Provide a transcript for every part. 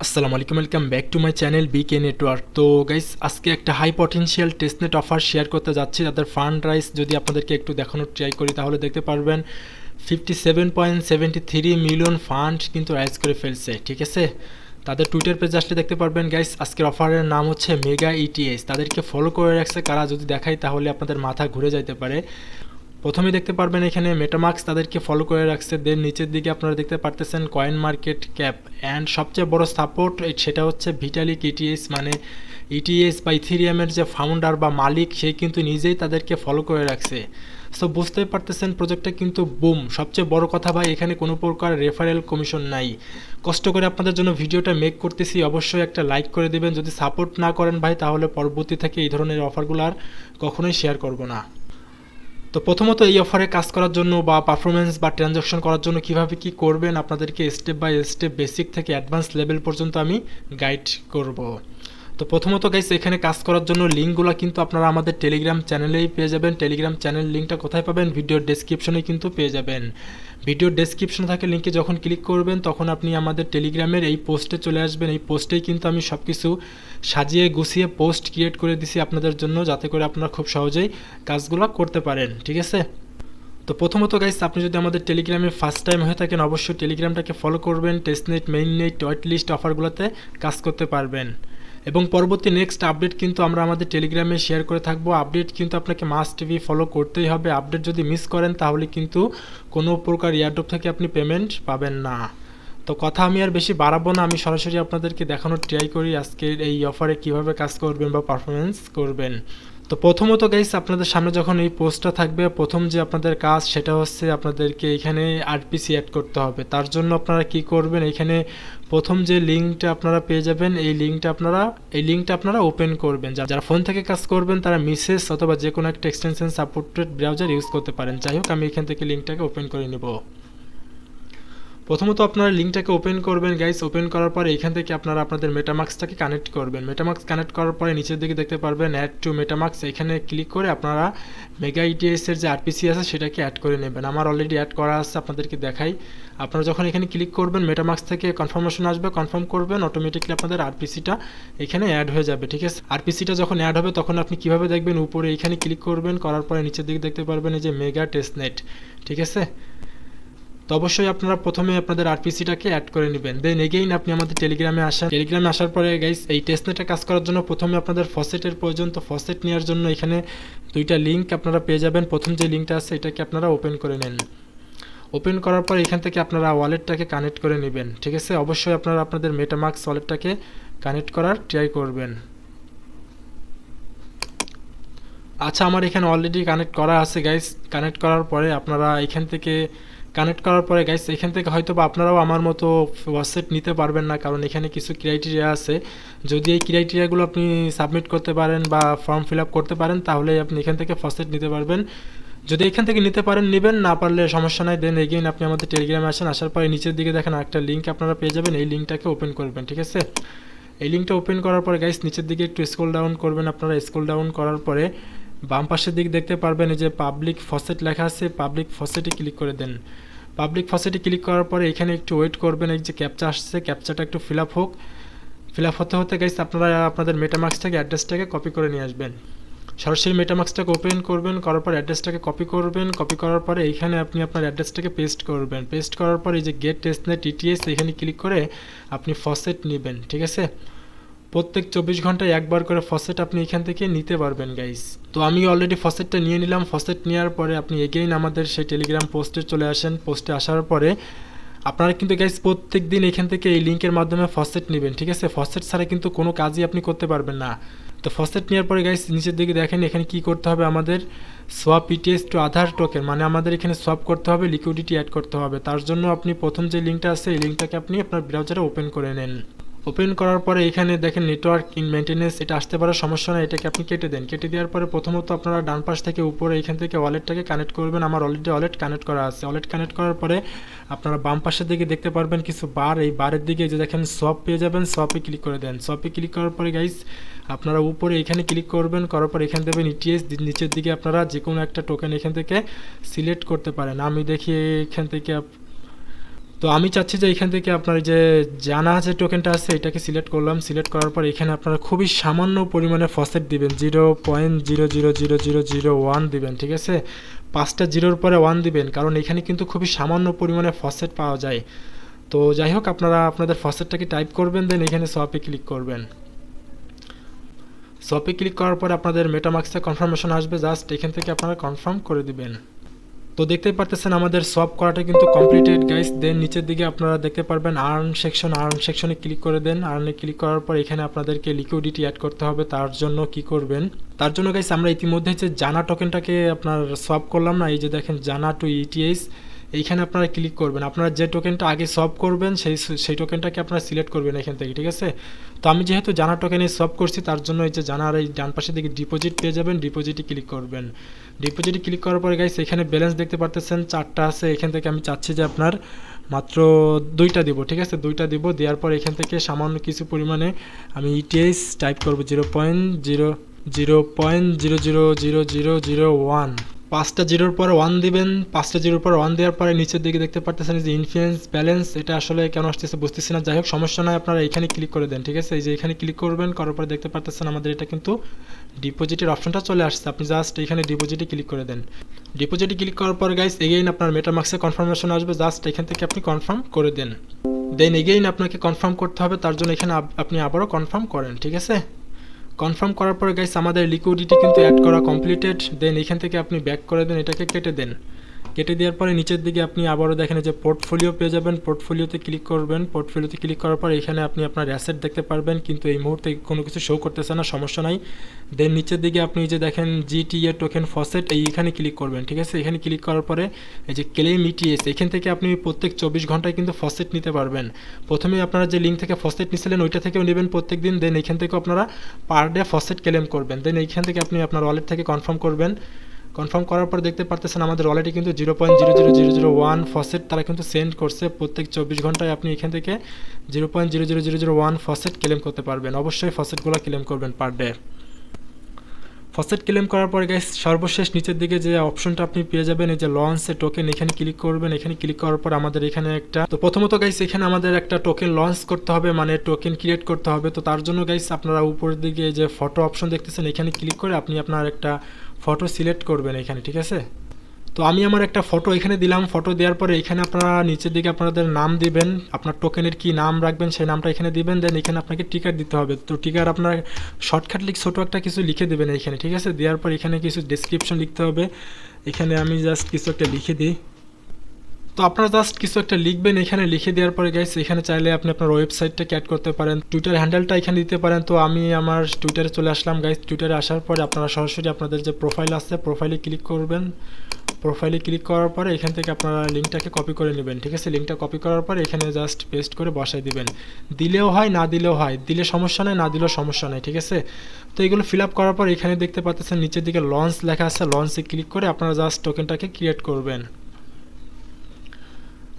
আসসালামু আলাইকুম, welcome back to my channel BK network. তো গাইস, আজকে একটা high potential testnet offer share করতে যাচ্ছি। তাদের ফান্ড রাইজ যদি আপনাদেরকে একটু দেখানোর ট্রাই করি তাহলে দেখতে পারবেন 57.73 মিলিয়ন ফান্ড কিন্তু রাইজ করে ফেলছে। ঠিক আছে, তাদের টুইটার পেজে আসলে দেখতে পারবেন গাইস, আজকের অফারের নাম হচ্ছে মেগা ইটিএস। তাদেরকে ফলো করে রাখছে কারা, যদি দেখাই তাহলে আপনাদের মাথা ঘুরে যাইতে পারে। প্রথমে দেখতে পারবেন এখানে মেটামাক্স তাদেরকে ফলো করে রাখছে। দেন নিচের দিকে আপনারা দেখতে পারতেছেন কয়েন মার্কেট ক্যাপ, অ্যান্ড সবচেয়ে বড় সাপোর্ট সেটা হচ্ছে ভিটালিক ইটিএস, মানে ইটিএস বা ইথেরিয়ামের যে ফাউন্ডার বা মালিক সে কিন্তু নিজেই তাদেরকে ফলো করে রাখছে। সো বুঝতেই পারতেছেন প্রজেক্টটা কিন্তু বুম। সবচেয়ে বড় কথা ভাই, এখানে কোনো প্রকার রেফারেল কমিশন নাই। কষ্ট করে আপনাদের জন্য ভিডিওটা মেক করতেছি, অবশ্যই একটা লাইক করে দেবেন। যদি সাপোর্ট না করেন ভাই তাহলে পরবর্তী থেকে এই ধরনের অফারগুলো আর কখনোই শেয়ার করব না। তো প্রথমত এই অফারে কাজ করার জন্য বা পারফরমেন্স বা ট্রানজাকশন করার জন্য কিভাবে কি করবেন আপনাদেরকে স্টেপ বাই স্টেপ বেসিক থেকে অ্যাডভান্স লেভেল পর্যন্ত আমি গাইড করব। তো প্রথমত গাইস, এখানে কাজ করার জন্য লিঙ্কগুলো কিন্তু আপনারা আমাদের টেলিগ্রাম চ্যানেলেই পেয়ে যাবেন। টেলিগ্রাম চ্যানেল লিঙ্কটা কোথায় পাবেন? ভিডিওর ডেসক্রিপশনে কিন্তু পেয়ে যাবেন। ভিডিওর ডেসক্রিপশনে থাকা লিঙ্কে যখন ক্লিক করবেন তখন আপনি আমাদের টেলিগ্রামের এই পোস্টে চলে আসবেন। এই পোস্টেই কিন্তু আমি সব কিছু সাজিয়ে গুছিয়ে পোস্ট ক্রিয়েট করে দিছি আপনাদের জন্য, যাতে করে আপনারা খুব সহজেই কাজগুলো করতে পারেন। ঠিক আছে, তো প্রথমত গাইস, আপনি যদি আমাদের টেলিগ্রামে ফার্স্ট টাইম হয়ে থাকেন অবশ্যই টেলিগ্রামটাকে ফলো করবেন। টেস্টনেট, মেইননেট, ওয়েট লিস্ট অফারগুলোতে কাজ করতে পারবেন। এবং পরবর্তী নেক্সট আপডেট কিন্তু আমরা আমাদের টেলিগ্রামে শেয়ার করে থাকবো। আপডেট কিন্তু আপনাকে মাস্ট বি ফলো করতেই হবে। আপডেট যদি মিস করেন তাহলে কিন্তু কোনো প্রকার এয়ারড্রপ থেকে আপনি পেমেন্ট পাবেন না। তো কথা আমি আর বেশি বাড়াবো না, আমি সরাসরি আপনাদেরকে দেখানোর ট্রাই করি আজকের এই অফারে কিভাবে কাজ করবেন বা পারফরমেন্স করবেন। তো প্রথমত গাইস, আপনাদের সামনে যখন এই পোস্টটা থাকবে, প্রথম যে আপনাদের কাজ সেটা হচ্ছে আপনাদেরকে এখানে আরপিসি অ্যাড করতে হবে। তার জন্য আপনারা কি করবেন, এখানে প্রথম যে লিঙ্কটা আপনারা পেয়ে যাবেন এই লিঙ্কটা আপনারা ওপেন করবেন। যারা ফোন থেকে কাজ করবেন তারা মিসেস অথবা যে কোনো একটা এক্সটেনশন সাপোর্টেড ব্রাউজার ইউজ করতে পারেন। যাই হোক, আমি এখান থেকে লিঙ্কটাকে ওপেন করে নিব। প্রথমত আপনারা লিঙ্কটাকে ওপেন করবেন গাইস। ওপেন করার পরে এখান থেকে আপনারা আপনাদের মেটামাক্সটাকে কানেক্ট করবেন। মেটামাক্স কানেক্ট করার পরে নিচের দিকে দেখতে পারবেন অ্যাড টু মেটামাক্স, এখানে ক্লিক করে আপনারা মেগা ইটিএস এর যে আরপিসি আছে সেটাকে অ্যাড করে নেবেন। আমার অলরেডি অ্যাড করা আছে, আপনাদেরকে দেখাই। আপনারা যখন এখানে ক্লিক করবেন মেটামাক্স থেকে কনফার্মেশন আসবে, কনফার্ম করবেন, অটোমেটিকলি আপনাদের আরপিসিটা এখানে অ্যাড হয়ে যাবে। ঠিক আছে, আরপিসিটা যখন অ্যাড হবে তখন আপনি কিভাবে দেখবেন, উপরে এখানে ক্লিক করবেন, করার পরে নিচের দিকে দেখতে পারবেন এই যে মেগা টেস্টনেট। ঠিক আছে, তো অবশ্যই আপনারা প্রথমে আপনাদের আরপিসিটাকে অ্যাড করে নেবেন। দেন এগেইন আপনি আমাদের টেলিগ্রামে আসেন। টেলিগ্রামে আসার পরে গাইস, এই টেস্টনেটে কাজ করার জন্য প্রথমে আপনাদের ফসেটের প্রয়োজন। তো ফসেট নেওয়ার জন্য এখানে দুইটা লিঙ্ক আপনারা পেয়ে যাবেন। প্রথম যে লিঙ্কটা আছে এটাকে আপনারা ওপেন করে নেন। ওপেন করার পর এখান থেকে আপনারা ওয়ালেটটাকে কানেক্ট করে নেবেন। ঠিক আছে, অবশ্যই আপনারা আপনাদের মেটামাক্স ওয়ালেটটাকে কানেক্ট করার ট্রাই করবেন। আচ্ছা, আমার এখানে অলরেডি কানেক্ট করা আছে গাইস। কানেক্ট করার পরে আপনারা এখান থেকে গাইস, এখান থেকে হয়তো বা আপনারাও আমার মতো ওয়াসেট নিতে পারবেন না, কারণ এখানে কিছু ক্রাইটেরিয়া আছে। যদি এই ক্রাইটেরিয়াগুলো আপনি সাবমিট করতে পারেন বা ফর্ম ফিল আপ করতে পারেন তাহলে আপনি এখান থেকে ফসেট নিতে পারবেন। যদি এখান থেকে নিতে পারেন নেবেন, না পারলে সমস্যা নাই। দেন এগেইন আপনি আমাদের টেলিগ্রামে আসেন। আসার পরে নিচের দিকে দেখেন একটা লিঙ্ক আপনারা পেয়ে যাবেন, এই লিঙ্কটাকে ওপেন করবেন। ঠিক আছে, এই লিঙ্কটা ওপেন করার পরে গাইস নিচের দিকে একটু স্ক্রল ডাউন করবেন। আপনারা স্ক্রল ডাউন করার পরে বাম পাশের দিক দেখতে পারবেন এই যে পাবলিক ফসেট লেখা আছে, পাবলিক ফসেটে ক্লিক করে দেন। পাবলিক ফসেটে ক্লিক করার পরে এখানে একটু ওয়েট করবেন, এই যে ক্যাপচা আসছে, ক্যাপচাটা একটু ফিল আপ হোক। ফিল আপ হতে হতে গাইস আপনারা আপনাদের মেটামাক্সটাকে অ্যাড্রেসটাকে কপি করে নিয়ে আসবেন। সরাসরি মেটামাক্সটাকে ওপেন করবেন, করার পর অ্যাড্রেসটাকে কপি করবেন। কপি করার পরে এইখানে আপনি আপনার অ্যাড্রেসটাকে পেস্ট করবেন। পেস্ট করার পর এই যে গেট টেস্টনেট টিটিএস এখানে ক্লিক করে আপনি ফসেট নেবেন। ঠিক আছে, প্রত্যেক 24 ঘন্টায় একবার করে ফসেট আপনি এখান থেকে নিতে পারবেন গাইস। তো আমি অলরেডি ফসেটটা নিয়ে নিলাম। ফসেট নেওয়ার পরে আপনি এগেইন আমাদের সেই টেলিগ্রাম পোস্টে চলে আসেন। পোস্টে আসার পরে আপনারা কিন্তু গাইস প্রত্যেক দিন এখান থেকে এই লিঙ্কের মাধ্যমে ফসেট নেবেন। ঠিক আছে, ফসেট ছাড়া কিন্তু কোনো কাজই আপনি করতে পারবেন না। তো ফসেট নেওয়ার পরে গাইস নিচের দিকে দেখেন এখানে কি করতে হবে, আমাদের সোয়াপ ইটিএস টু আধার টোকেন, মানে আমাদের এখানে সোয়াপ করতে হবে, লিকুইডিটি অ্যাড করতে হবে। তার জন্য আপনি প্রথম যে লিঙ্কটা আছে এই লিঙ্কটাকে আপনি আপনার ব্রাউজারে ওপেন করে নেন। ওপেন করার পরে এখানে দেখেন নেটওয়ার্ক ইন মেনটেন্যান্স, এটা আসতে পারে, সমস্যা নেই, এটাকে আপনি কেটে দেন। কেটে দেওয়ার পরে প্রথমত আপনারা ডান পাশ থেকে উপরে এখান থেকে ওয়ালেটটাকে কানেক্ট করবেন। আমার অলরেডি ওয়ালেট কানেক্ট করা আছে। ওয়ালেট কানেক্ট করার পরে আপনারা বাম পাশের দিকে দেখতে পারবেন কিছু বার, এই বারের দিকে যে দেখেন সোয়াপ পেয়ে যাবেন, সোয়াপে ক্লিক করে দেন। সোয়াপে ক্লিক করার পরে গাইস আপনারা উপরে এখানে ক্লিক করবেন, করার পর এখানে দেবেন ইটিএস। নিচের দিকে আপনারা যে কোনো একটা টোকেন এখান থেকে সিলেক্ট করতে পারেন। আমি দেখি এখান থেকে তো তো আমি চাচ্ছি যে এখান থেকে আপনার যে জানা যে টোকেনটা আছে এটাকে সিলেক্ট করলাম। সিলেক্ট করার পর এখানে আপনারা খুবই সামান্য পরিমাণে ফসেট দিবেন, 0.0000001 দিবেন, ঠিক আছে। 5টা জিরোর পরে 1 দিবেন, কারণ এখানে কিন্তু খুবই সামান্য পরিমাণে ফসেট পাওয়া যায়। তো যাই হোক, আপনারা আপনাদের ফসেটটাকে টাইপ করবেন, দেন এখানে সোয়াপে ক্লিক করবেন। সোয়াপে ক্লিক করার পরে আপনাদের মেটামাস্কে কনফার্মেশন আসবে, জাস্ট এখান থেকে আপনারা কনফার্ম করে দিবেন। তো দেখতেই পারতেছেন আমাদের সোয়াপ করাটা কিন্তু কমপ্লিটেড গাইস। দেন নিচের দিকে আপনারা দেখতে পারবেন আর্ন সেকশনে ক্লিক করে দেন। আর্নে ক্লিক করার পর এখানে আপনাদেরকে লিকুইডিটি অ্যাড করতে হবে। তার জন্য কি করবেন, তার জন্য গাইস আমরা ইতিমধ্যে যে জানা টোকেনটাকে আপনার সোয়াপ করলাম না, এই যে দেখেন জানা টু ইটিএস, এইখানে আপনারা ক্লিক করবেন। আপনারা যে টোকেনটা আগে সোয়াপ করবেন সেই টোকেনটাকে আপনারা সিলেক্ট করবেন এখান থেকে, ঠিক আছে। তো আমি যেহেতু জানা টোকেনে সোয়াপ করছি, তার জন্য এই যে জানার এই ডান পাশের দিকে ডিপোজিট পেয়ে যাবেন, ডিপোজিটে ক্লিক করবেন। ডিপোজিটে ক্লিক করার পরে গাইস এখানে ব্যালেন্স দেখতে পারতেছেন 4টা আছে। এখান থেকে আমি চাচ্ছি যে আপনার মাত্র 2টা দিব, ঠিক আছে। 2টা দিব, দেওয়ার পর এখান থেকে সামান্য কিছু পরিমাণে আমি ইটিএস টাইপ করবো, 0.0000001। 5টা জিরোর পর 1 দিবেন। 5টা জিরোর পর 1 দেওয়ার পরে নিচের দিকে দেখতে পারতেছেন যে ইনফ্লুয়েন্স ব্যালেন্স, এটা আসলে কেন আসতেছে বুঝতেছি না। যাই হোক, সমস্যা নয়, আপনারা এখানে ক্লিক করে দেন, ঠিক আছে। এই যে এখানে ক্লিক করবেন, করার পরে দেখতে পারতেছেন আমাদের এটা কিন্তু ডিপোজিটের অপশনটা চলে আসছে। আপনি জাস্ট এখানে ডিপোজিটে ক্লিক করে দেন। ডিপোজিটে ক্লিক করার পর গাইস এগেইন আপনার মেটামাস্কে কনফার্মেশন আসবে, জাস্ট এখান থেকে আপনি কনফার্ম করে দেন। দেন এগেইন আপনাকে কনফার্ম করতে হবে, তার জন্য এখানে আপনি আবারও কনফার্ম করেন, ঠিক আছে। কনফার্ম করার পরে গাইস আমাদের লিকুইডিটি কিন্তু অ্যাড করা কমপ্লিটেড। দেন এখান থেকে আপনি ব্যাক করে দেন, এটাকে কেটে দেন। কেটে দেওয়ার পরে নিচের দিকে আপনি আবারও দেখেন যে পোর্টফোলিও পেয়ে যাবেন, পোর্টফোলিওতে ক্লিক করবেন। পোর্টফোলিওতে ক্লিক করার পর এখানে আপনি আপনার অ্যাসেট দেখতে পারবেন, কিন্তু এই মুহূর্তে কোনো কিছু শো করতেছে না, সমস্যা নাই। দেন নিচের দিকে আপনি যে দেখেন জিটিএ টোকেন ফসেট, এইখানে ক্লিক করবেন, ঠিক আছে। এখানে ক্লিক করার পরে এই যে ক্লেম ইটিএস, এখান থেকে আপনি প্রত্যেক 24 ঘন্টায় কিন্তু ফসেট নিতে পারবেন। প্রথমে আপনারা যে লিঙ্ক থেকে ফসেট নিছিলেন ওইটা থেকেও নেবেন প্রত্যেক দিন। দেন এখান থেকেও আপনারা পার ডে ফসেট ক্লেম করবেন। দেন এইখান থেকে আপনি আপনার ওয়ালেট থেকে কনফার্ম করবেন। কনফার্ম করার পর দেখতে পারতেছেন আমাদের ওয়ালেটে কিন্তু 0.00001 ফসেট তারা কিন্তু সেন্ড করছে। প্রত্যেক 24 ঘন্টায় আপনি এখান থেকে 0.00001 ফসেট ক্লেম করতে পারবেন। অবশ্যই ফসেটগুলো ক্লেম করবেন পার ডে। ফসেট ক্লেম করার পরে গাইস সর্বশেষ নিচের দিকে যে অপশনটা আপনি পেয়ে যাবেন, এই যে লঞ্চ এ টোকেন, এখানে ক্লিক করবেন। এখানে ক্লিক করার পর আমাদের এখানে একটা, তো প্রথমত গাইস এখানে আমাদের একটা টোকেন লঞ্চ করতে হবে, মানে টোকেন ক্রিয়েট করতে হবে। তো তার জন্য গাইস আপনারা উপরের দিকে যে ফটো অপশন দেখতেছেন, এখানে ক্লিক করে আপনি আপনার একটা ফটো সিলেক্ট করবেন এখানে, ঠিক আছে। তো আমি আমার একটা ফটো এখানে দিলাম। ফটো দেওয়ার পরে এখানে আপনারা নিচের দিকে আপনাদের নাম দিবেন, আপনার টোকেনের কি নাম রাখবেন সেই নামটা এখানে দিবেন। দেন এখানে আপনাকে টিকার দিতে হবে। তো টিকার আপনার শর্টকাট ছোটো একটা কিছু লিখে দেবেন এখানে, ঠিক আছে। দেওয়ার পর এখানে কিছু ডেসক্রিপশন লিখতে হবে। এখানে আমি জাস্ট কিছু একটা লিখে দিই। তো আপনারা জাস্ট কিছু একটা লিখবেন এখানে। লিখে দেওয়ার পরে গাইস এখানে চাইলে আপনি আপনার ওয়েবসাইটটাকে অ্যাড করতে পারেন, টুইটার হ্যান্ডেলটা এখানে দিতে পারেন। তো আমি আমার টুইটারে চলে আসলাম গাইস। টুইটারে আসার পরে আপনারা সরাসরি আপনাদের যে প্রোফাইল আছে প্রোফাইলে ক্লিক করবেন। প্রোফাইলে ক্লিক করার পরে এখান থেকে আপনারা লিঙ্কটাকে কপি করে নেবেন, ঠিক আছে। লিঙ্কটা কপি করার পরে এখানে জাস্ট পেস্ট করে বসাই দিবেন। দিলেও হয়, না দিলেও হয়, দিলে সমস্যা নেই, না দিলেও সমস্যা নেই, ঠিক আছে। তো এগুলো ফিল আপ করার পর এখানে দেখতে পাচ্ছেন নিচের দিকে লঞ্চ লেখা আছে, লঞ্চে ক্লিক করে আপনারা জাস্ট টোকেনটাকে ক্রিয়েট করবেন।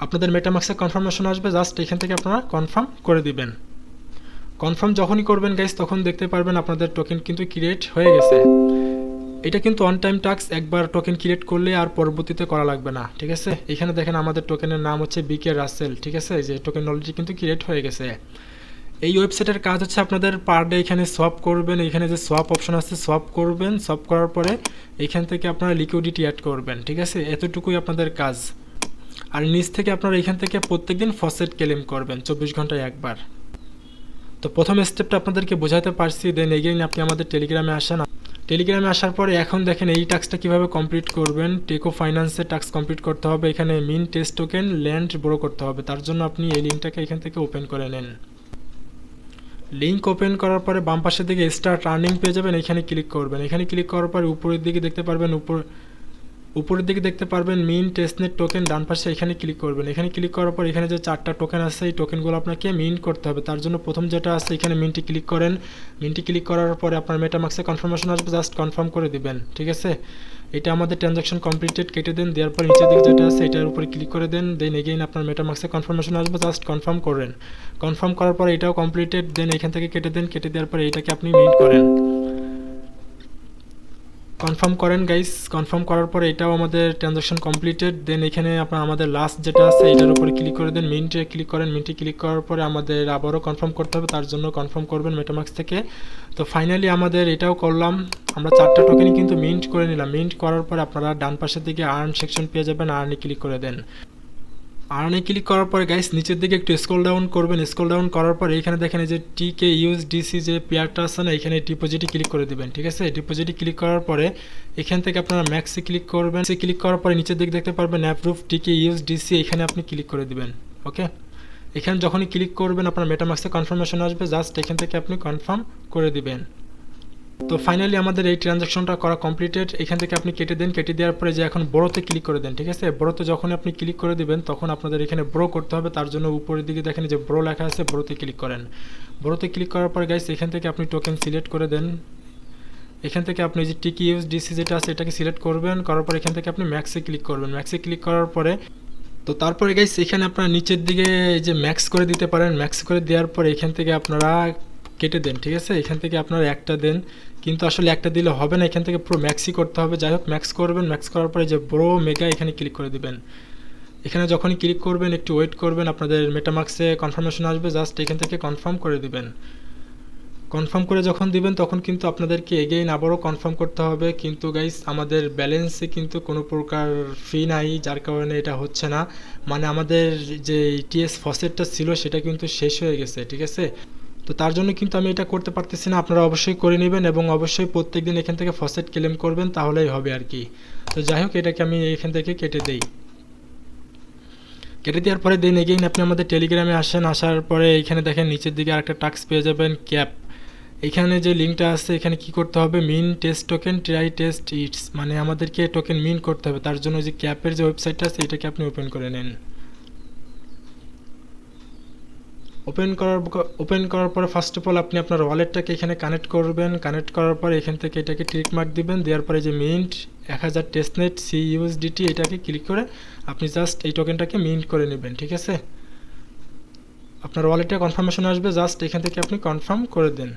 আপনাদের মেটামাস্কে কনফার্মেশন আসবে, জাস্ট এখান থেকে আপনারা কনফার্ম করে দিবেন। কনফার্ম যখনই করবেন গাইস তখন দেখতে পারবেন আপনাদের টোকেন কিন্তু ক্রিয়েট হয়ে গেছে। এটা কিন্তু অন টাইম টাস্ক, একবার টোকেন ক্রিয়েট করলে আর পরবর্তীতে করা লাগবে না, ঠিক আছে। এখানে দেখেন আমাদের টোকেনের নাম হচ্ছে বিকে রাসেল, ঠিক আছে। যে টোকেন অলরেডি কিন্তু ক্রিয়েট হয়ে গেছে। এই ওয়েবসাইটের কাজ হচ্ছে আপনাদের পার ডে এখানে সোয়াপ করবেন। এখানে যে সোয়াপ অপশন আছে সোয়াপ করবেন। সোয়াপ করার পরে এখান থেকে আপনারা লিকুইডিটি অ্যাড করবেন, ঠিক আছে। এতটুকুই আপনাদের কাজ। আর নিচ থেকে আপনারা এখান থেকে প্রত্যেকদিন ফসেট ক্লেম করবেন 24 ঘন্টায় একবার। তো প্রথম স্টেপটা আপনাদেরকে বোঝাতে পারছি। দেন এগেইন আপনি আমাদের টেলিগ্রামে আসেন। টেলিগ্রামে আসার পরে এখন দেখেন এই টাস্কটা কীভাবে কমপ্লিট করবেন। টেকো ফাইন্যান্সের টাস্ক কমপ্লিট করতে হবে। এখানে মিন টেস্ট টোকেন ল্যান্ড ব্রো করতে হবে। তার জন্য আপনি এই লিঙ্কটাকে এখান থেকে ওপেন করে নেন। লিঙ্ক ওপেন করার পরে বাম পাশের দিকে স্টার্ট আর্নিং পেয়ে যাবেন, এখানে ক্লিক করবেন। এখানে ক্লিক করার পরে উপরের দিকে দেখতে পারবেন উপরের দিকে দেখতে পারবেন মিন টেস্টনেট টোকেন, ডান পাশে এখানে ক্লিক করবেন। এখানে ক্লিক করার পর এখানে যে 4টা টোকেন আছে এই টোকেনগুলো আপনাকে মিন্ট করতে হবে। তার জন্য প্রথম যেটা আছে এখানে মিন্টে ক্লিক করেন। মিন্টে ক্লিক করার পরে আপনার মেটামাস্কে কনফার্মেশন আসবে, জাস্ট কনফার্ম করে দিবেন, ঠিক আছে। এটা আমাদের ট্রানজাকশন কমপ্লিটেড, কেটে দেন। দেওয়ার পর নিচের দিকে যেটা আছে এটার উপরে ক্লিক করে দেন। দেন এগেইন আপনার মেটামাস্কে কনফার্মেশন আসবে, জাস্ট কনফার্ম করেন। কনফার্ম করার পর এটাও কমপ্লিটেড। দেন এখান থেকে কেটে দেন। কেটে দেওয়ার পরে এটাকে আপনি মিন্ট করেন। কনফার্ম করেন গাইস। কনফার্ম করার পরে এটাও আমাদের ট্রানজাকশন কমপ্লিটেড। দেন এখানে আপনার আমাদের লাস্ট যেটা আছে এটার উপরে ক্লিক করে দেন, মিন্টে ক্লিক করেন। মিন্টে ক্লিক করার পরে আমাদের আবারও কনফার্ম করতে হবে, তার জন্য কনফার্ম করবেন মেটামাক্স থেকে। তো ফাইনালি আমাদের এটাও করলাম, আমরা 4টা টোকেনই কিন্তু মিন্ট করে নিলাম। মিন্ট করার পরে আপনারা ডান পাশের দিকে আর্ন সেকশন পেয়ে যাবেন, আর্নে ক্লিক করে দেন। আর্নে ক্লিক করার পরে গাইস নিচের দিকে একটু স্ক্রল ডাউন করবেন। স্ক্রল ডাউন করার পরে এখানে দেখেন এই যে টিকে ইউএসডিসি যে পেয়ারটা আছে না, এখানে ডিপোজিটে ক্লিক করে দিবেন। ঠিক আছে, ডিপোজিটে ক্লিক করার পরে এখান থেকে আপনারা ম্যাক্সে ক্লিক করবেন। ক্লিক করার পরে নিচের দিকে দেখতে পারবেন অ্যাপ্রুভ টিকে ইউএসডিসি, এখানে আপনি ক্লিক করে দিবেন। ওকে, এখানে যখনই ক্লিক করবেন আপনার মেটামাক্সে কনফার্মেশন আসবে, জাস্ট এখান থেকে আপনি কনফার্ম করে দিবেন। তো ফাইনালি আমাদের এই ট্রানজাকশনটা করা কমপ্লিটেড। এখান থেকে আপনি কেটে দেন। কেটে দেওয়ার পরে যে এখন বড়োতে ক্লিক করে দেন। ঠিক আছে, বড়োতে যখন আপনি ক্লিক করে দিবেন তখন আপনাদের এখানে ব্রো করতে হবে, তার জন্য উপরের দিকে দেখেন যে ব্রো লেখা আছে, ব্রোতে ক্লিক করেন। ব্রোতে ক্লিক করার পরে গাইস এখান থেকে আপনি টোকেন সিলেক্ট করে দেন। এখান থেকে আপনি যে টিকি ইউএসডিসি যেটা আছে এটাকে সিলেক্ট করবেন, করার পর এখান থেকে আপনি ম্যাক্সে ক্লিক করবেন। ম্যাক্সে ক্লিক করার পরে তো তারপরে গাইস এখানে আপনারা নিচের দিকে যে ম্যাক্স করে দিতে পারেন। ম্যাক্স করে দেওয়ার পরে এখান থেকে আপনারা কেটে দেন। ঠিক আছে, এখান থেকে আপনারা একটা দেন, কিন্তু আসলে একটা দিলে হবে না, এখান থেকে পুরো ম্যাক্সই করতে হবে। যাই হোক ম্যাক্স করবেন। ম্যাক্স করার পরে যে ব্রো মেগা এখানে ক্লিক করে দিবেন। এখানে যখনই ক্লিক করবেন একটু ওয়েট করবেন, আপনাদের মেটামাক্সে কনফার্মেশন আসবে, জাস্ট এখান থেকে কনফার্ম করে দিবেন। কনফার্ম করে যখন দিবেন তখন কিন্তু আপনাদেরকে এগেইন আবারও কনফার্ম করতে হবে। কিন্তু গাইস আমাদের ব্যালেন্সে কিন্তু কোনো প্রকার ফি নাই, যার কারণে এটা হচ্ছে না। মানে আমাদের যে ইটিএস ফসেটটা ছিল সেটা কিন্তু শেষ হয়ে গেছে। ঠিক আছে, তো তার জন্য কিন্তু আমি এটা করতে পারতেছি না। আপনারা অবশ্যই করে নেবেন এবং অবশ্যই প্রত্যেকদিন এখান থেকে ফসেট ক্লেম করবেন, তাহলেই হবে আর কি। তো যাই হোক এটাকে আমি এখান থেকে কেটে দেই। কেটে দেওয়ার পরে দেন এগেইন আপনি আমাদের টেলিগ্রামে আসেন। আসার পরে এখানে দেখেন নিচের দিকে আরেকটা টাস্ক পেয়ে যাবেন, ক্যাপ। এখানে যে লিঙ্কটা আছে এখানে কি করতে হবে, mean test token try test it's, মানে আমাদেরকে টোকেন মিন করতে হবে। তার জন্য যে ক্যাপের যে ওয়েবসাইটটা আছে এটাকে আপনি ওপেন করে নেন। ওপেন করার পরে ফার্স্ট অফ অল আপনি আপনার ওয়ালেটটাকে এখানে কানেক্ট করবেন। কানেক্ট করার পরে এখান থেকে এটাকে ট্রিক মার্ক দিবেন। দেওয়ার পরে যে মিন্ট 1000 টেস্টনেট CUSDT এটাকে ক্লিক করে আপনি জাস্ট এই টোকেনটাকে মিন্ট করে নেবেন। ঠিক আছে, আপনার ওয়ালেটে কনফার্মেশন আসবে, জাস্ট এখান থেকে আপনি কনফার্ম করে দেন।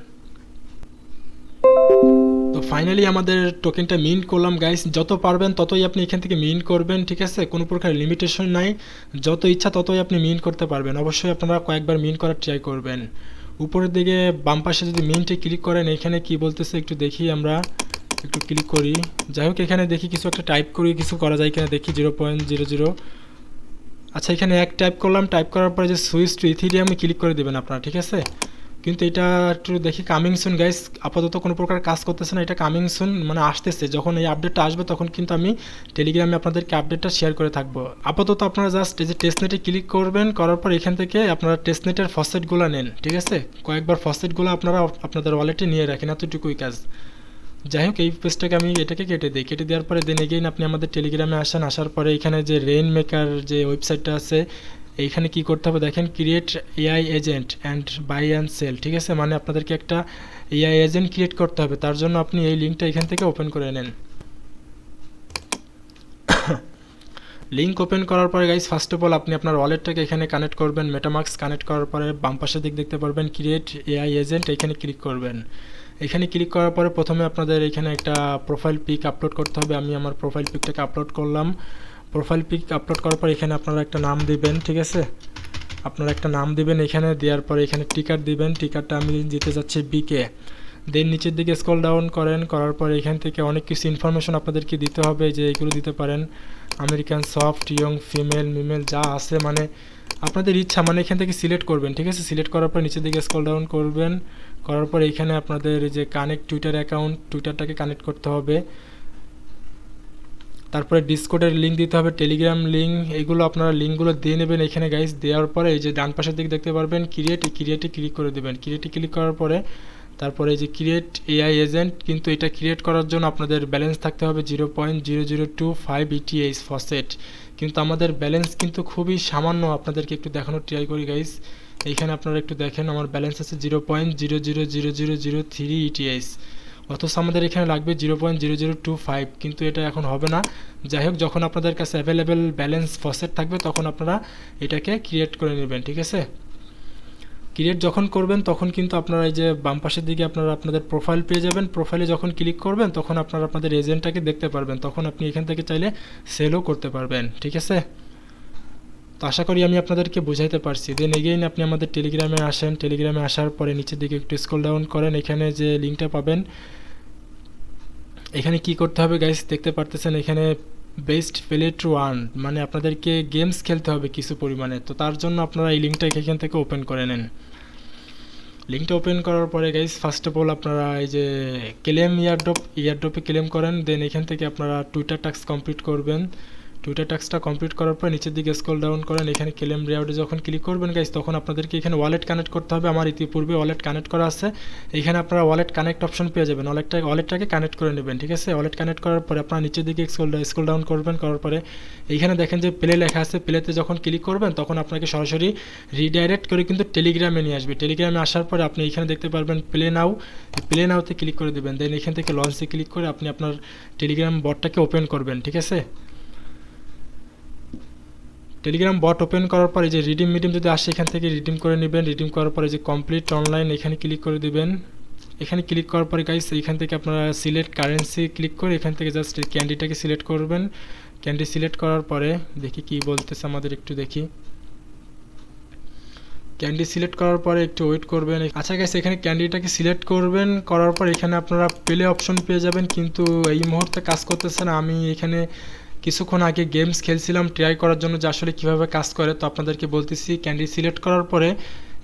তো ফাইনালি আমাদের টোকেনটা মিন্ট করলাম গাইস। যত পারবেন ততই আপনি এখান থেকে মিন্ট করবেন। ঠিক আছে, কোনো প্রকার লিমিটেশন নাই, যত ইচ্ছা ততই আপনি মিন্ট করতে পারবেন। অবশ্যই আপনারা কয়েকবার মিন্ট করার ট্রাই করবেন। উপরের দিকে বাম পাশে যদি মিন্টে ক্লিক করেন এখানে কি বলতেছে একটু দেখি, আমরা একটু ক্লিক করি। যাই হোক এখানে দেখি কিছু একটা টাইপ করি, কিছু করা যায় কিনা দেখি। 0.00, আচ্ছা এখানে এক টাইপ করলাম। টাইপ করার পরে যে সুইচ টু ইথিরিয়ামে ক্লিক করে দেবেন আপনারা। ঠিক আছে, কিন্তু এটা একটু দেখি কামিং সুন গাইস, আপাতত কোনো প্রকার কাজ করতেছে না, এটা কামিং সুন মানে আসতেছে। যখন এই আপডেটটা আসবে তখন কিন্তু আমি টেলিগ্রামে আপনাদেরকে আপডেটটা শেয়ার করে থাকবো। আপাতত আপনারা জাস্ট এই যে টেস্টনেটে ক্লিক করবেন, করার পর এখান থেকে আপনারা টেস্টনেটের ফসেটগুলো নেন। ঠিক আছে, কয়েকবার ফসেটগুলো আপনারা আপনাদের ওয়ালেটে নিয়ে রাখেন, এতটুকুই কাজ। যাই হোক এই পেজটাকে আমি এটাকে কেটে দিই। কেটে দেওয়ার পরে দেন এগেইন আপনি আমাদের টেলিগ্রামে আসেন। আসার পরে এখানে যে রেইন মেকার যে ওয়েবসাইটটা আছে এইখানে কি করতে হবে দেখেন, create AI agent and buy and sell. ঠিক আছে, মানে আপনাদেরকে একটা এআই এজেন্ট ক্রিয়েট করতে হবে, তার জন্য আপনি এই লিঙ্কটা এখান থেকে ওপেন করে নেন। লিঙ্ক ওপেন করার পরে গাইস ফার্স্ট অফ অল আপনি আপনার ওয়ালেটটাকে এখানে কানেক্ট করবেন। মেটামাক্স কানেক্ট করার পরে বাম পাশের দিক দেখতে পারবেন ক্রিয়েট এআই এজেন্ট, এখানে ক্লিক করবেন। এখানে ক্লিক করার পরে প্রথমে আপনাদের এখানে একটা প্রোফাইল পিক আপলোড করতে হবে। আমি আমার প্রোফাইল পিকটাকে আপলোড করলাম। প্রোফাইল পিক আপলোড করার পর এখানে আপনারা একটা নাম দিবেন। ঠিক আছে, আপনারা একটা নাম দিবেন। এখানে দেওয়ার পরে এখানে টিকার দিবেন। টিকারটা আমি দিতে যাচ্ছি বিকে। দেন নিচের দিকে স্ক্রল ডাউন করেন, করার পরে এখান থেকে অনেক কিছু ইনফরমেশন আপনাদেরকে দিতে হবে, যে এগুলো দিতে পারেন আমেরিকান সফট, ইয়ং, ফিমেল, মিমেল যা আছে মানে আপনাদের ইচ্ছা, মানে এখান থেকে সিলেক্ট করবেন। ঠিক আছে, সিলেক্ট করার পর নিচের দিকে স্ক্রল ডাউন করবেন, করার পর এখানে আপনাদের যে কানেক্ট টুইটার অ্যাকাউন্ট, টুইটারটাকে কানেক্ট করতে হবে। তারপরে ডিসকর্ডের লিঙ্ক দিতে হবে, টেলিগ্রাম লিঙ্ক, এইগুলো আপনারা লিঙ্কগুলো দিয়ে নেবেন এখানে গাইস। দেওয়ার পরে এই যে ডান পাশের দিকে দেখতে পারবেন ক্রিয়েটে ক্লিক করে দেবেন। ক্রিয়েটে ক্লিক করার পরে তারপরে এই যে ক্রিয়েট এআই এজেন্ট, কিন্তু এটা ক্রিয়েট করার জন্য আপনাদের ব্যালেন্স থাকতে হবে 0.0025 ETH ফসেট, কিন্তু আমাদের ব্যালেন্স কিন্তু খুবই সামান্য। আপনাদেরকে একটু দেখানোর ট্রাই করি গাইস। এইখানে আপনারা একটু দেখেন আমার ব্যালেন্স আছে 0.000003 ETH, অথচ আমাদের এখানে লাগবে 0.0025, কিন্তু এটা এখন হবে না। যাই হোক যখন আপনাদের কাছে অ্যাভেলেবেল ব্যালেন্স ফসেট থাকবে তখন আপনারা এটাকে ক্রিয়েট করে নেবেন। ঠিক আছে, ক্রিয়েট যখন করবেন তখন কিন্তু আপনারা এই যে বাম পাশের দিকে আপনারা আপনাদের প্রোফাইল পেয়ে যাবেন। প্রোফাইলে যখন ক্লিক করবেন তখন আপনারা আপনাদের এজেন্টটাকে দেখতে পারবেন, তখন আপনি এখান থেকে চাইলে সেলও করতে পারবেন। ঠিক আছে, তো আশা করি আমি আপনাদেরকে বুঝাইতে পারছি। দেন এগেইন আপনি আমাদের টেলিগ্রামে আসেন। টেলিগ্রামে আসার পরে নিচের দিকে একটু স্ক্রল ডাউন করেন, এখানে যে লিঙ্কটা পাবেন এখানে কি করতে হবে গাইস দেখতে পারতেছেন, এখানে বেস্ট প্লে টু আর্ন, মানে আপনাদেরকে গেমস খেলতে হবে কিছু পরিমাণে। তো তার জন্য আপনারা এই লিঙ্কটা এখান থেকে ওপেন করে নেন। লিঙ্কটা ওপেন করার পরে গাইস ফার্স্ট অফ অল আপনারা এই যে ক্লেম ইয়ারড্রপে ক্লেম করেন। দেন এখান থেকে আপনারা টুইটার টাস্ক কমপ্লিট করবেন। টুইটার টাস্কটা কমপ্লিট করার পর নিচের দিকে স্ক্রল ডাউন করেন, এখানে ক্লেম রিওয়ার্ডে যখন ক্লিক করবেন গাইস তখন আপনাদেরকে এখানে ওয়ালেট কানেক্ট করতে হবে। আমার ইতিপূর্বে ওয়ালেট কানেক্ট করা আছে, এখানে আপনারা ওয়ালেট কানেক্ট অপশন পেয়ে যাবেন। ওয়ালেটটাকে কানেক্ট করে নেবেন। ঠিক আছে, ওয়ালেট কানেক্ট করার পরে আপনারা নিচের দিকে স্ক্রল ডাউন করবেন, করার পরে এইখানে দেখেন যে প্লে লেখা আছে, প্লেতে যখন ক্লিক করবেন তখন আপনাকে সরাসরি রিডাইরেক্ট করে কিন্তু টেলিগ্রামে নিয়ে আসবে। টেলিগ্রামে আসার পরে আপনি এখানে দেখতে পারবেন প্লে নাওতে ক্লিক করে দেবেন। দেন এখান থেকে লঞ্চে ক্লিক করে আপনি আপনার টেলিগ্রাম বটটাকে ওপেন করবেন। ঠিক আছে, টেলিগ্রাম বট ওপেন করার পরে যে রিডিম যদি আসে এখান থেকে রিডিম করে নেবেন। রিডিম করার পরে যে কমপ্লিট অনলাইন এখানে ক্লিক করে দিবেন। এখানে ক্লিক করার পরে গাইস এখান থেকে আপনারা সিলেক্ট কারেন্সি ক্লিক করে এখান থেকে জাস্ট ক্যান্ডিটাকে সিলেক্ট করবেন। ক্যান্ডি সিলেক্ট করার পরে দেখি কি বলতেছে আমাদের, একটু দেখি। ক্যান্ডি সিলেক্ট করার পরে একটু ওয়েট করবেন। আচ্ছা গাইস, এখানে ক্যান্ডিটাকে সিলেক্ট করবেন, করার পর এখানে আপনারা প্লে অপশন পেয়ে যাবেন, কিন্তু এই মুহূর্তে কাজ করতেছে না। আমি এখানে কিছুক্ষণ আগে গেমস খেলছিলাম ট্রাই করার জন্য যে আসলে কীভাবে কাজ করে, তো আপনাদেরকে বলতেছি। ক্যান্ডি সিলেক্ট করার পরে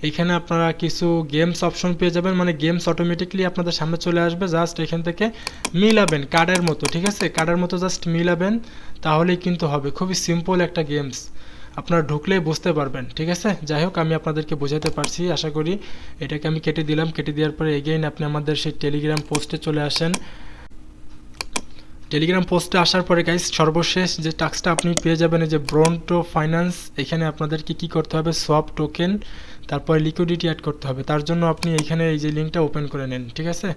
এখানে আপনারা কিছু গেমস অপশন পেয়ে যাবেন, মানে গেমস অটোমেটিকলি আপনাদের সামনে চলে আসবে। জাস্ট এখান থেকে মিলাবেন কার্ডের মতো। ঠিক আছে, কার্ডের মতো জাস্ট মিলাবেন, তাহলেই কিন্তু হবে। খুবই সিম্পল একটা গেমস, আপনারা ঢুকলেই বুঝতে পারবেন। ঠিক আছে, যাই হোক আমি আপনাদেরকে বোঝাতে পারছি আশা করি। এটাকে আমি কেটে দিলাম। কেটে দেওয়ার পরে এগেইন আপনি আমাদের সেই টেলিগ্রাম পোস্টে চলে আসেন। টেলিগ্রাম পোস্টে আসার পরে গাইস সর্বশেষ যে টাস্কটা আপনি পেয়ে যাবেন এই যে ব্রন্টো ফাইন্যান্স, এখানে আপনাদেরকে কি করতে হবে, সোয়াপ টোকেন তারপরে লিকুইডিটি অ্যাড করতে হবে। তার জন্য আপনি এইখানে এই যে লিঙ্কটা ওপেন করে নেন। ঠিক আছে,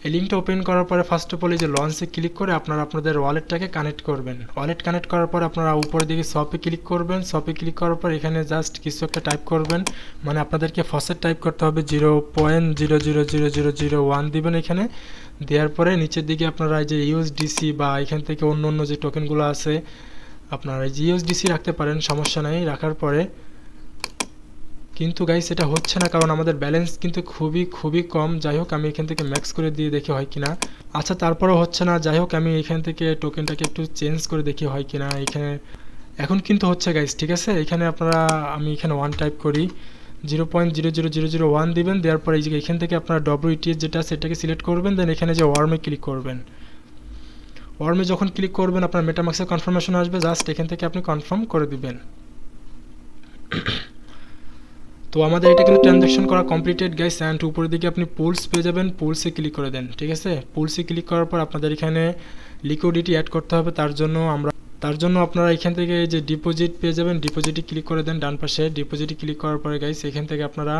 এই লিঙ্কটা ওপেন করার পরে ফার্স্ট অফ অল এই যে লঞ্চে ক্লিক করে আপনারা আপনাদের ওয়ালেটটাকে কানেক্ট করবেন। ওয়ালেট কানেক্ট করার পর আপনারা উপরের দিকে শপে ক্লিক করবেন। শপে ক্লিক করার পর এখানে জাস্ট কিছু একটা টাইপ করবেন, মানে আপনাদেরকে ফসেট টাইপ করতে হবে 0.000001 দিবেন এখানে। দেওয়ার পরে নিচের দিকে আপনারা এই যে ইউএসডিসি বা এখান থেকে অন্য অন্য যে টোকেনগুলো আছে আপনারা এই যে ইউএসডিসি রাখতে পারেন, সমস্যা নাই। রাখার পরে কিন্তু গাইস এটা হচ্ছে না, কারণ আমাদের ব্যালেন্স কিন্তু খুবই কম। যাই হোক আমি এখান থেকে ম্যাক্স করে দিয়ে দেখি হয় কিনা। আচ্ছা তারপরেও হচ্ছে না, যাই হোক আমি এখান থেকে টোকেনটাকে একটু চেঞ্জ করে দেখি হয় কিনা। এখানে এখন কিন্তু হচ্ছে গাইস। ঠিক আছে, এখানে আপনারা আমি এখানে 1 টাইপ করি, 0.00001 দিবেন। দেওয়ার পরে এই যে এখান থেকে আপনারা WETH যেটা সেটাকে সিলেক্ট করবেন। দেন এখানে যে ওয়ার্মে ক্লিক করবেন। ওয়ার্মে যখন ক্লিক করবেন আপনার মেটামাক্সের কনফার্মেশন আসবে, জাস্ট এখান থেকে আপনি কনফার্ম করে দিবেন। তো আমাদের এটা কিন্তু ট্রানজ্যাকশন করা কমপ্লিটেড গাইস। অ্যান্ড উপরের দিকে আপনি পুলস পেয়ে যাবেন, পুলসে ক্লিক করে দেন। ঠিক আছে, পুলসে ক্লিক করার পর আপনাদের এখানে লিকুইডিটি অ্যাড করতে হবে। তার জন্য আপনারা এখান থেকে যে ডিপোজিট পেয়ে যাবেন, ডিপোজিটে ক্লিক করে দেন ডান পাশে। ডিপোজিটে ক্লিক করার পরে গাইস এখান থেকে আপনারা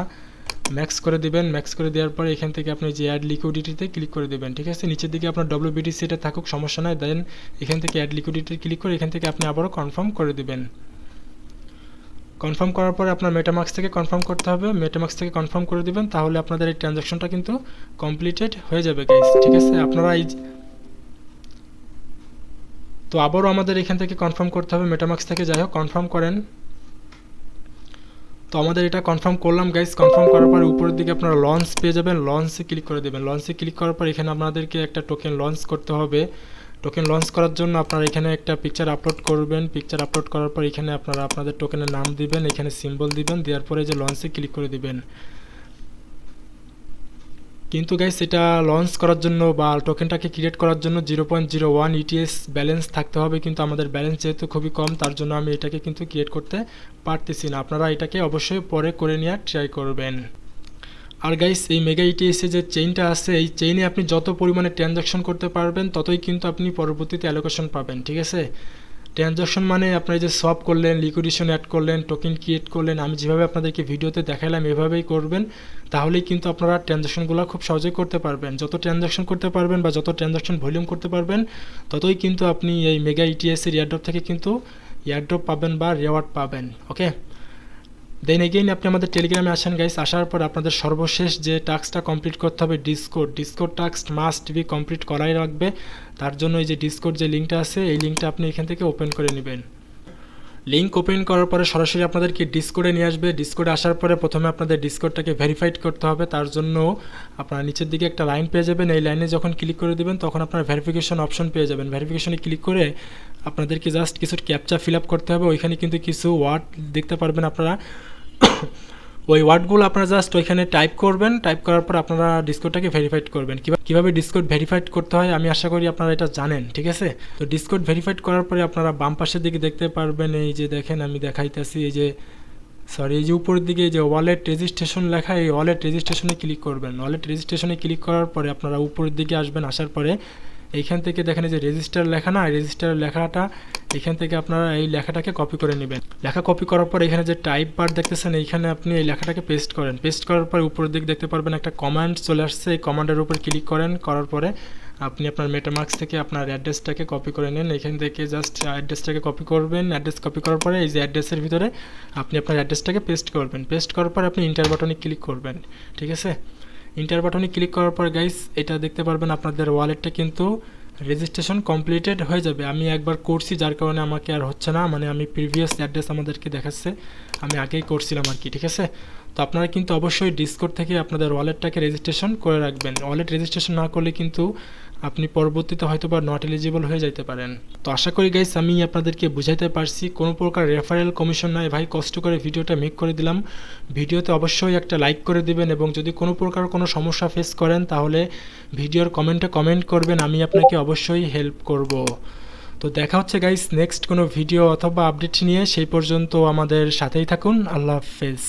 ম্যাক্স করে দিবেন। ম্যাক্স করে দেওয়ার পরে এখান থেকে আপনি যে অ্যাড লিকুইডিটিতে ক্লিক করে দেবেন। ঠিক আছে, নিচের দিকে আপনার WBTC এটা থাকুক সমস্যা নয়। দেন এখান থেকে অ্যাড লিকুইডিটি ক্লিক করে এখান থেকে আপনি আবারও কনফার্ম করে দিবেন। কনফার্ম করার পরে আপনার মেটামাক্স থেকে কনফার্ম করতে হবে। মেটামাক্স থেকে কনফার্ম করে দিবেন, তাহলে আপনাদের এই ট্রানজ্যাকশনটা কিন্তু কমপ্লিটেড হয়ে যাবে গাইস। ঠিক আছে, আপনারা এই তো আবারও আমাদের এখান থেকে কনফার্ম করতে হবে মেটামাক্স থেকে। যাই হোক কনফার্ম করেন। তো আমাদের এটা কনফার্ম করলাম গাইস। কনফার্ম করার পর উপরের দিকে আপনারা লঞ্চ পেয়ে যাবেন, লঞ্চে ক্লিক করে দেবেন। লঞ্চে ক্লিক করার পর এখানে আপনাদেরকে একটা টোকেন লঞ্চ করতে হবে। টোকেন লঞ্চ করার জন্য আপনারা এখানে একটা পিকচার আপলোড করবেন। পিকচার আপলোড করার পর এখানে আপনারা আপনাদের টোকেনের নাম দিবেন, এখানে সিম্বল দিবেন, দেওয়ার পরে যে লঞ্চে ক্লিক করে দিবেন। কিন্তু গাইস এটা লঞ্চ করার জন্য বা টোকেনটাকে ক্রিয়েট করার জন্য 0.01 ETH ব্যালেন্স থাকতে হবে, কিন্তু আমাদের ব্যালেন্স যেহেতু খুবই কম তার জন্য আমি এটাকে কিন্তু ক্রিয়েট করতে পারতেছি না। আপনারা এটাকে অবশ্যই পরে করে নেওয়ার ট্রাই করবেন। আর গাইস এই মেগা ইটিএসে যে চেইনটা আছে, এই চেইনে আপনি যত পরিমাণে ট্রানজ্যাকশন করতে পারবেন ততই কিন্তু আপনি পরবর্তীতে অ্যালোকেশন পাবেন। ঠিক আছে, ট্রানজ্যাকশন মানে আপনারা যে সব করলেন, লিকুইডেশন অ্যাড করলেন, টোকেন ক্রিয়েট করলেন, আমি যেভাবে আপনাদেরকে ভিডিওতে দেখালাম এভাবেই করবেন, তাহলেই কিন্তু আপনারা ট্রানজ্যাকশনগুলো খুব সহজেই করতে পারবেন। যত ট্রানজ্যাকশন করতে পারবেন বা যত ট্রানজ্যাকশন ভলিউম করতে পারবেন ততই কিন্তু আপনি এই মেগা ইটিএসের এয়ারড্রপ থেকে কিন্তু এয়ারড্রপ পাবেন বা রিওয়ার্ড পাবেন। ওকে, দেন এগেইন আপনি আমাদের টেলিগ্রামে আসেন গাইস। আসার পর আপনাদের সর্বশেষ যে টাস্কটা কমপ্লিট করতে হবে discord task must be complete করাই রাখবে। তার জন্য এই যে ডিসকোড যে লিঙ্কটা আছে এই লিঙ্কটা আপনি এখান থেকে ওপেন করে নেবেন। লিঙ্ক ওপেন করার পরে সরাসরি আপনাদেরকে ডিসকোডে নিয়ে আসবে। ডিসকোডে আসার পরে প্রথমে আপনাদের ডিসকোডটাকে ভেরিফাইড করতে হবে। তার জন্য আপনারা নিচের দিকে একটা লাইন পেয়ে যাবেন। এই লাইনে যখন ক্লিক করে দেবেন তখন আপনারা ভেরিফিকেশন অপশন পেয়ে যাবেন। ভেরিফিকেশনে ক্লিক করে আপনাদেরকে জাস্ট কিছু ক্যাপচা ফিল আপ করতে হবে। ওইখানে কিন্তু কিছু ওয়ার্ড দেখতে পারবেন আপনারা ওই ওয়ার্ডগুলো আপনারা জাস্ট ওইখানে টাইপ করবেন। টাইপ করার পর আপনারা ডিসকোডটাকে ভেরিফাইড করবেন। কীভাবে ডিসকোড ভেরিফাইড করতে হয় আমি আশা করি আপনারা এটা জানেন, ঠিক আছে? তো ডিসকোড ভেরিফাইড করার পরে আপনারা বাম পাশের দিকে দেখতে পারবেন, এই যে দেখেন আমি দেখাইতেছি, এই যে এই যে উপরের দিকে যে ওয়ালেট রেজিস্ট্রেশন লেখা, এই ওয়ালেট রেজিস্ট্রেশনে ক্লিক করবেন। ওয়ালেট রেজিস্ট্রেশনে ক্লিক করার পরে আপনারা উপরের দিকে আসবেন। আসার পরে এইখান থেকে দেখেন যে রেজিস্টার লেখা না, রেজিস্টার লেখাটা এখান থেকে আপনারা এই লেখাটাকে কপি করে নেবেন। লেখা কপি করার পর এখানে যে টাইপ বার দেখতেছেন এইখানে আপনি এই লেখাটাকে পেস্ট করেন। পেস্ট করার পর উপরের দিকে দেখতে পারবেন একটা কমান্ড চলে আসছে। এই কমান্ডের উপর ক্লিক করেন। করার পরে আপনি আপনার মেটামার্কস থেকে আপনার অ্যাড্রেসটাকে কপি করে নেন। এখান থেকে জাস্ট অ্যাড্রেসটাকে কপি করবেন। অ্যাড্রেস কপি করার পরে এই যে অ্যাড্রেসের ভিতরে আপনি আপনার অ্যাড্রেসটাকে পেস্ট করবেন। পেস্ট করার পর আপনি ইন্টার বাটনে ক্লিক করবেন, ঠিক আছে? ইন্টার বাটনে ক্লিক করার পর গাইস এটা দেখতে পারবেন আপনাদের ওয়ালেটটা কিন্তু রেজিস্ট্রেশন কমপ্লিটেড হয়ে যাবে। আমি একবার করছি যার কারণে আমাকে আর হচ্ছে না, মানে আমি প্রিভিয়াস অ্যাড্রেস আমাদেরকে দেখাচ্ছে, আমি আগেই করছিলাম আর কি, ঠিক আছে? তো আপনারা কিন্তু অবশ্যই ডিসকোড থেকে আপনাদের ওয়ালেটটাকে রেজিস্ট্রেশন করে রাখবেন। ওয়ালেট রেজিস্ট্রেশন না করলে কিন্তু আপনি পরবর্তীতে হয়তো বা নট এলিজিবল হয়ে যেতে পারেন। তো আশা করি গাইস আমি আপনাদেরকে বুঝাইতে পারছি। কোনো প্রকার রেফারেল কমিশন নাই ভাই, কষ্ট করে ভিডিওটা মেক করে দিলাম। ভিডিওতে অবশ্যই একটা লাইক করে দিবেন এবং যদি কোনো প্রকার কোনো সমস্যা ফেস করেন তাহলে ভিডিওর কমেন্টে কমেন্ট করবেন, আমি আপনাকে অবশ্যই হেল্প করব। তো দেখা হচ্ছে গাইস নেক্সট কোনো ভিডিও অথবা আপডেট নিয়ে। সেই পর্যন্ত আমাদের সাথেই থাকুন। আল্লাহ হাফেজ।